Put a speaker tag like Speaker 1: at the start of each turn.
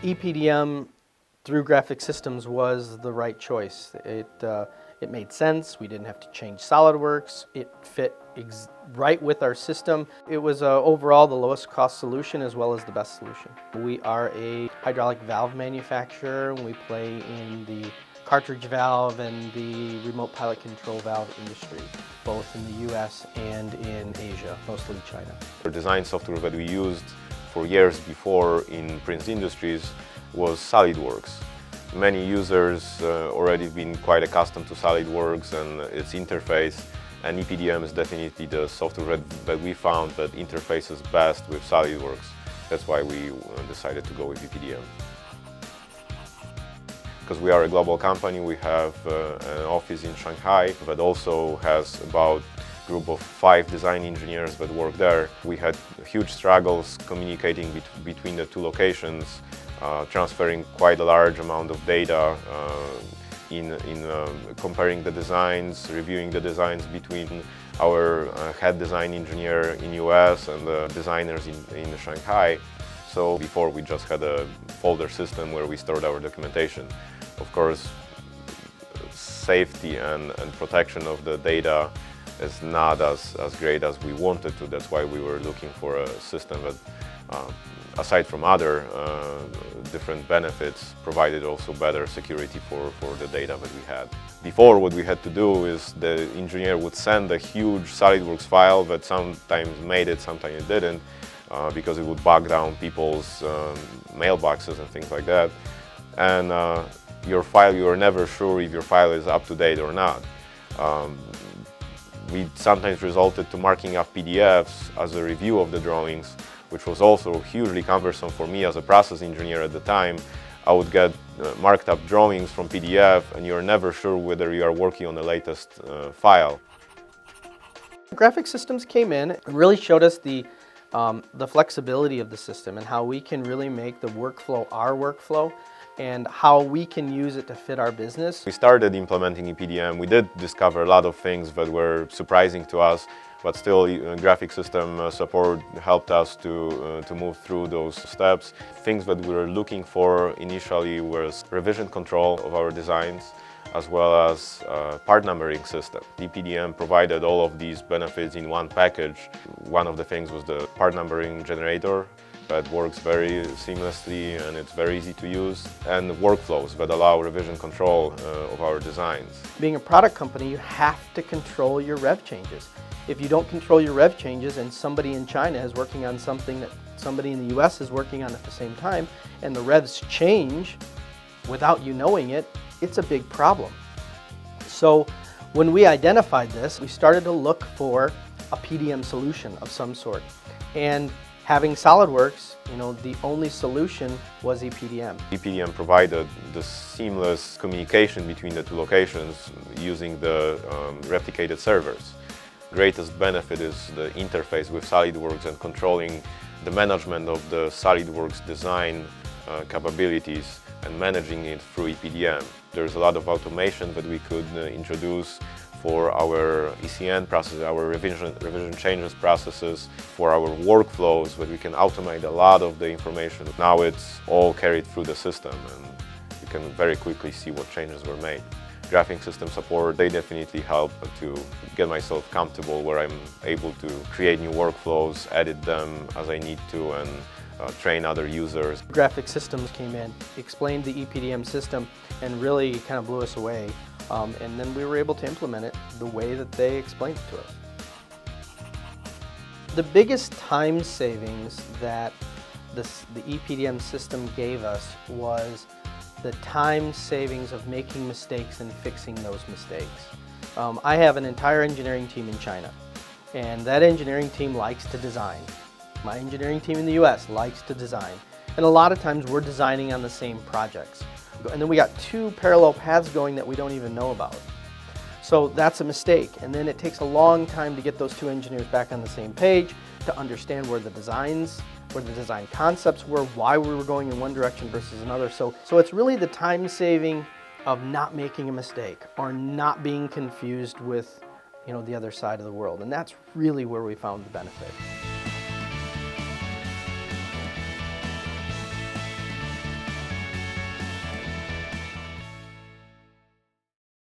Speaker 1: ePDM through Graphic Systems was the right choice. It made sense. We didn't have to change SolidWorks. It fit right with our system. It was overall the lowest cost solution as well as the best solution. We are a hydraulic valve manufacturer. We play in the cartridge valve and the remote pilot control valve industry, both in the US and in Asia, mostly China.
Speaker 2: The design software that we used for years before in Prince Industries was SolidWorks. Many users already been quite accustomed to SolidWorks and its interface, and ePDM is definitely the software that we found that interfaces best with SolidWorks. That's why we decided to go with ePDM. Because we are a global company, we have an office in Shanghai that also has about a group of 5 design engineers that work there. We had huge struggles communicating between the two locations, transferring quite a large amount of data in comparing the designs, reviewing the designs between our head design engineer in US and the designers in Shanghai. So before we just had a folder system where we stored our documentation. Of course, safety and protection of the data is not as great as we wanted to. That's why we were looking for a system that, aside from other different benefits, provided also better security for the data that we had. Before, what we had to do is the engineer would send a huge SolidWorks file that sometimes made it, sometimes it didn't, because it would bog down people's mailboxes and things like that. And your file, you are never sure if your file is up to date or not. We sometimes resulted to marking up PDFs as a review of the drawings, which was also hugely cumbersome for me as a process engineer at the time. I would get marked up drawings from PDF and you're never sure whether you are working on the latest file.
Speaker 1: Graphic Systems came in and really showed us the flexibility of the system and how we can really make the workflow our workflow and how we can use it to fit our business.
Speaker 2: We started implementing ePDM. We did discover a lot of things that were surprising to us, but still graphic system support helped us to move through those steps. Things that we were looking for initially was revision control of our designs, as well as part numbering system. ePDM provided all of these benefits in one package. One of the things was the part numbering generator that works very seamlessly and it's very easy to use, and workflows that allow revision control of our designs.
Speaker 1: Being a product company, you have to control your rev changes. If you don't control your rev changes and somebody in China is working on something that somebody in the US is working on at the same time, and the revs change without you knowing it, it's a big problem. So when we identified this, we started to look for a PDM solution of some sort. And having SolidWorks, the only solution was ePDM.
Speaker 2: ePDM provided the seamless communication between the two locations using the replicated servers. Greatest benefit is the interface with SolidWorks and controlling the management of the SolidWorks design capabilities and managing it through ePDM. There's a lot of automation that we could introduce for our ECN process, our revision changes processes, for our workflows, where we can automate a lot of the information. Now it's all carried through the system and you can very quickly see what changes were made. Graphic system support, they definitely help to get myself comfortable where I'm able to create new workflows, edit them as I need to, and train other users.
Speaker 1: Graphic Systems came in, explained the ePDM system, and really kind of blew us away. And then we were able to implement it the way that they explained it to us. The biggest time savings that the ePDM system gave us was the time savings of making mistakes and fixing those mistakes. I have an entire engineering team in China, and that engineering team likes to design. My engineering team in the US likes to design, and a lot of times we're designing on the same projects. And then we got 2 parallel paths going that we don't even know about. So that's a mistake, and then it takes a long time to get those 2 engineers back on the same page to understand where the design concepts were, why we were going in one direction versus another. So it's really the time saving of not making a mistake or not being confused with the other side of the world, and that's really where we found the benefit.